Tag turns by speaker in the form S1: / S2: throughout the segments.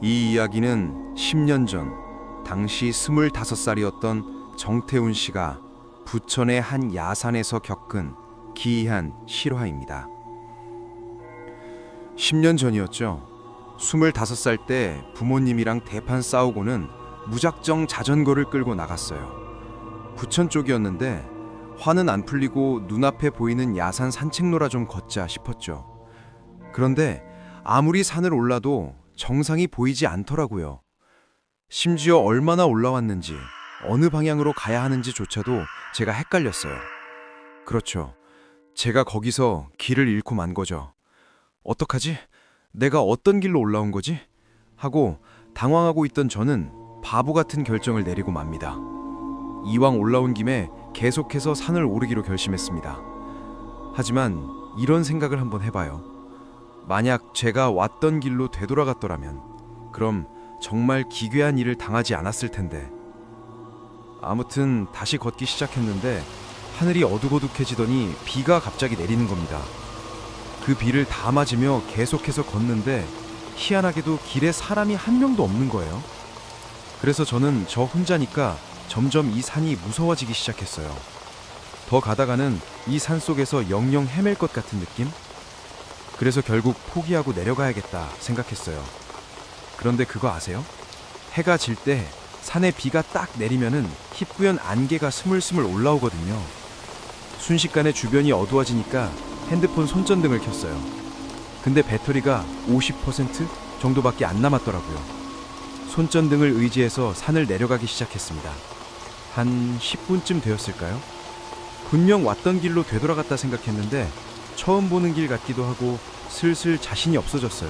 S1: 이 이야기는 10년 전 당시 25살이었던 정태훈 씨가 부천의 한 야산에서 겪은 기이한 실화입니다. 10년 전이었죠. 25살 때 부모님이랑 대판 싸우고는 무작정 자전거를 끌고 나갔어요. 부천 쪽이었는데 화는 안 풀리고 눈앞에 보이는 야산 산책로라 좀 걷자 싶었죠. 그런데 아무리 산을 올라도 정상이 보이지 않더라고요. 심지어 얼마나 올라왔는지, 어느 방향으로 가야 하는지조차도 제가 헷갈렸어요. 그렇죠. 제가 거기서 길을 잃고 만 거죠. 어떡하지? 내가 어떤 길로 올라온 거지? 하고 당황하고 있던 저는 바보 같은 결정을 내리고 맙니다. 이왕 올라온 김에 계속해서 산을 오르기로 결심했습니다. 하지만 이런 생각을 한번 해봐요. 만약 제가 왔던 길로 되돌아갔더라면 그럼 정말 기괴한 일을 당하지 않았을 텐데. 아무튼 다시 걷기 시작했는데 하늘이 어둑어둑해지더니 비가 갑자기 내리는 겁니다. 그 비를 다 맞으며 계속해서 걷는데 희한하게도 길에 사람이 한 명도 없는 거예요. 그래서 저는 저 혼자니까 점점 이 산이 무서워지기 시작했어요. 더 가다가는 이 산 속에서 영영 헤맬 것 같은 느낌? 그래서 결국 포기하고 내려가야겠다 생각했어요. 그런데 그거 아세요? 해가 질 때 산에 비가 딱 내리면은 희뿌연 안개가 스물스물 올라오거든요. 순식간에 주변이 어두워지니까 핸드폰 손전등을 켰어요. 근데 배터리가 50% 정도밖에 안 남았더라고요. 손전등을 의지해서 산을 내려가기 시작했습니다. 한 10분쯤 되었을까요? 분명 왔던 길로 되돌아갔다 생각했는데 처음 보는 길 같기도 하고 슬슬 자신이 없어졌어요.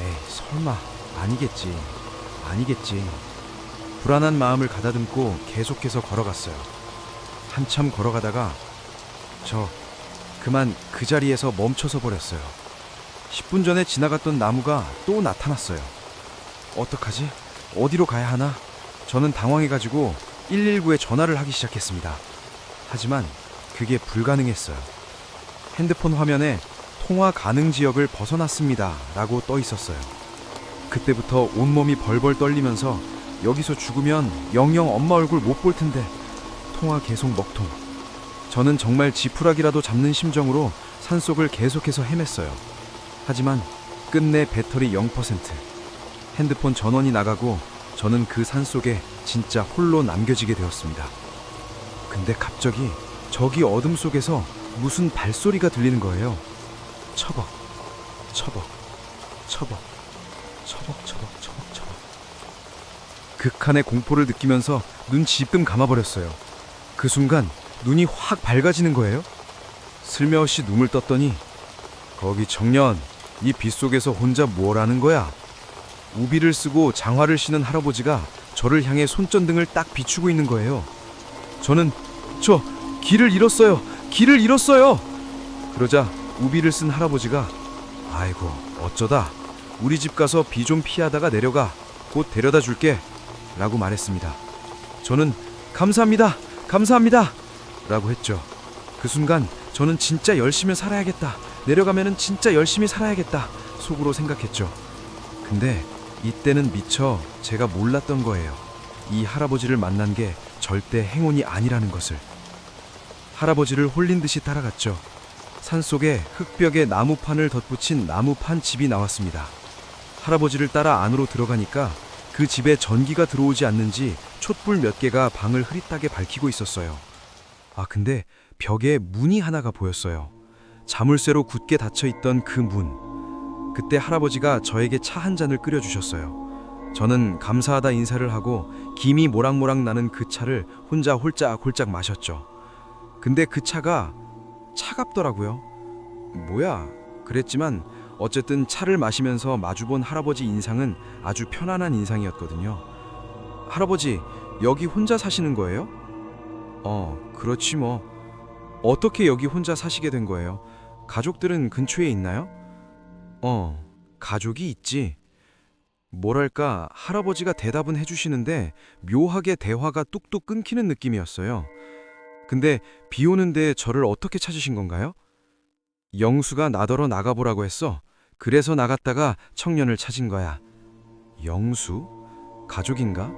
S1: 에이, 설마 아니겠지. 불안한 마음을 가다듬고 계속해서 걸어갔어요. 한참 걸어가다가 그만 그 자리에서 멈춰서 버렸어요. 10분 전에 지나갔던 나무가 또 나타났어요. 어떡하지? 어디로 가야 하나? 저는 당황해가지고 119에 전화를 하기 시작했습니다. 하지만 그게 불가능했어요. 핸드폰 화면에 통화 가능 지역을 벗어났습니다 라고 떠 있었어요. 그때부터 온몸이 벌벌 떨리면서 여기서 죽으면 영영 엄마 얼굴 못 볼 텐데 통화 계속 먹통. 저는 정말 지푸라기라도 잡는 심정으로 산속을 계속해서 헤맸어요. 하지만 끝내 배터리 0%. 핸드폰 전원이 나가고 저는 그 산속에 진짜 홀로 남겨지게 되었습니다. 근데 갑자기 저기 어둠 속에서 무슨 발소리가 들리는 거예요. 처벅. 극한의 공포를 느끼면서 눈 지금 감아버렸어요. 그 순간 눈이 확 밝아지는 거예요. 슬며시 눈을 떴더니 거기 청년, 이 빗속에서 혼자 뭘 하는 거야? 우비를 쓰고 장화를 신은 할아버지가 저를 향해 손전등을 딱 비추고 있는 거예요. 저는 길을 잃었어요. 그러자 우비를 쓴 할아버지가 아이고 어쩌다 우리 집 가서 비 좀 피하다가 내려가. 곧 데려다 줄게 라고 말했습니다. 저는 감사합니다 라고 했죠. 그 순간 저는 진짜 열심히 살아야겠다. 내려가면은 진짜 열심히 살아야겠다 속으로 생각했죠. 근데 이때는 미처 제가 몰랐던 거예요. 이 할아버지를 만난 게 절대 행운이 아니라는 것을. 할아버지를 홀린 듯이 따라갔죠. 산속에 흙벽에 나무판을 덧붙인 나무판 집이 나왔습니다. 할아버지를 따라 안으로 들어가니까 그 집에 전기가 들어오지 않는지 촛불 몇 개가 방을 흐릿하게 밝히고 있었어요. 근데 벽에 문이 하나가 보였어요. 자물쇠로 굳게 닫혀있던 그 문. 그때 할아버지가 저에게 차 한 잔을 끓여주셨어요. 저는 감사하다 인사를 하고 김이 모락모락 나는 그 차를 혼자 홀짝홀짝 마셨죠. 근데 그 차가 차갑더라고요. 뭐야? 그랬지만 어쨌든 차를 마시면서 마주본 할아버지 인상은 아주 편안한 인상이었거든요. 할아버지, 여기 혼자 사시는 거예요? 그렇지 뭐. 어떻게 여기 혼자 사시게 된 거예요? 가족들은 근처에 있나요? 가족이 있지. 뭐랄까, 할아버지가 대답은 해주시는데 묘하게 대화가 뚝뚝 끊기는 느낌이었어요. 근데 비 오는데 저를 어떻게 찾으신 건가요? 영수가 나더러 나가보라고 했어. 그래서 나갔다가 청년을 찾은 거야. 영수? 가족인가?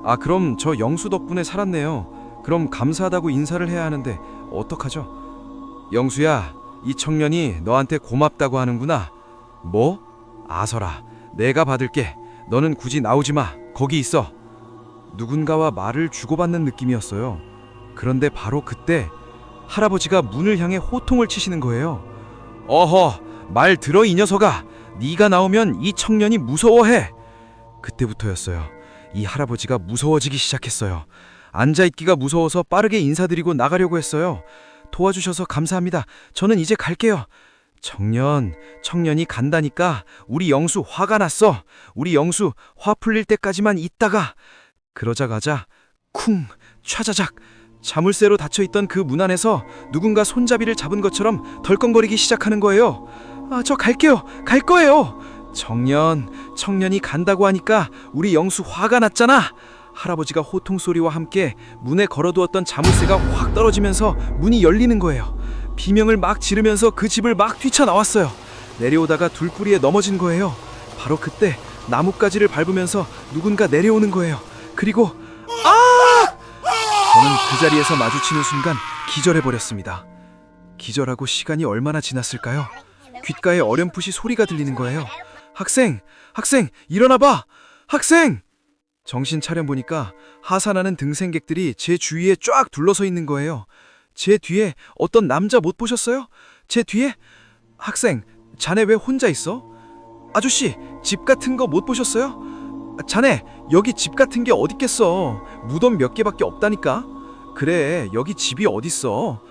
S1: 아, 그럼 저 영수 덕분에 살았네요. 그럼 감사하다고 인사를 해야 하는데 어떡하죠? 영수야, 이 청년이 너한테 고맙다고 하는구나. 뭐? 아서라, 내가 받을게. 너는 굳이 나오지 마. 거기 있어. 누군가와 말을 주고받는 느낌이었어요. 그런데 바로 그때 할아버지가 문을 향해 호통을 치시는 거예요. 어허, 말 들어 이 녀석아. 네가 나오면 이 청년이 무서워해. 그때부터였어요. 이 할아버지가 무서워지기 시작했어요. 앉아있기가 무서워서 빠르게 인사드리고 나가려고 했어요. 도와주셔서 감사합니다. 저는 이제 갈게요. 청년이 간다니까. 우리 영수 화가 났어. 우리 영수 화 풀릴 때까지만 있다가. 그러자마자 쿵 촤자작, 자물쇠로 닫혀있던 그 문 안에서 누군가 손잡이를 잡은 것처럼 덜컹거리기 시작하는 거예요. 아, 저 갈게요. 갈 거예요. 청년이 간다고 하니까 우리 영수 화가 났잖아. 할아버지가 호통 소리와 함께 문에 걸어두었던 자물쇠가 확 떨어지면서 문이 열리는 거예요. 비명을 막 지르면서 그 집을 막 뛰쳐나왔어요. 내려오다가 둘뿌리에 넘어진 거예요. 바로 그때 나뭇가지를 밟으면서 누군가 내려오는 거예요. 그리고 저는 그 자리에서 마주치는 순간 기절해버렸습니다. 기절하고 시간이 얼마나 지났을까요? 귓가에 어렴풋이 소리가 들리는 거예요. 학생, 일어나봐! 학생! 정신 차려 보니까 하산하는 등생객들이 제 주위에 쫙 둘러서 있는 거예요. 제 뒤에 어떤 남자 못 보셨어요? 제 뒤에? 학생, 자네 왜 혼자 있어? 아저씨, 집 같은 거 못 보셨어요? 자네, 여기 집 같은 게 어딨겠어. 무덤 몇 개밖에 없다니까. 그래, 여기 집이 어딨어.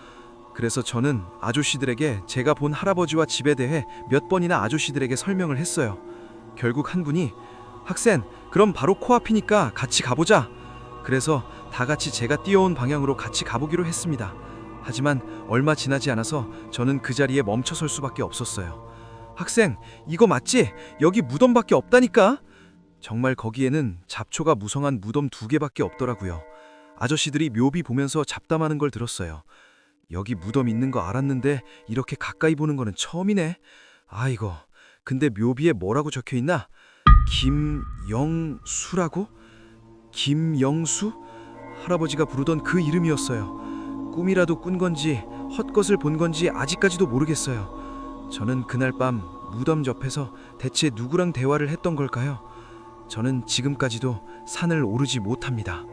S1: 그래서 저는 아저씨들에게 제가 본 할아버지와 집에 대해 몇 번이나 아저씨들에게 설명을 했어요. 결국 한 분이 학생, 그럼 바로 코앞이니까 같이 가보자. 그래서 다 같이 제가 뛰어온 방향으로 같이 가보기로 했습니다. 하지만 얼마 지나지 않아서 저는 그 자리에 멈춰설 수밖에 없었어요. 학생, 이거 맞지? 여기 무덤밖에 없다니까? 정말 거기에는 잡초가 무성한 무덤 2개밖에 없더라고요. 아저씨들이 묘비 보면서 잡담하는 걸 들었어요. 여기 무덤 있는 거 알았는데 이렇게 가까이 보는 거는 처음이네. 아이고, 근데 묘비에 뭐라고 적혀 있나? 김영수라고? 김영수? 할아버지가 부르던 그 이름이었어요. 꿈이라도 꾼 건지 헛것을 본 건지 아직까지도 모르겠어요. 저는 그날 밤 무덤 옆에서 대체 누구랑 대화를 했던 걸까요? 저는 지금까지도 산을 오르지 못합니다.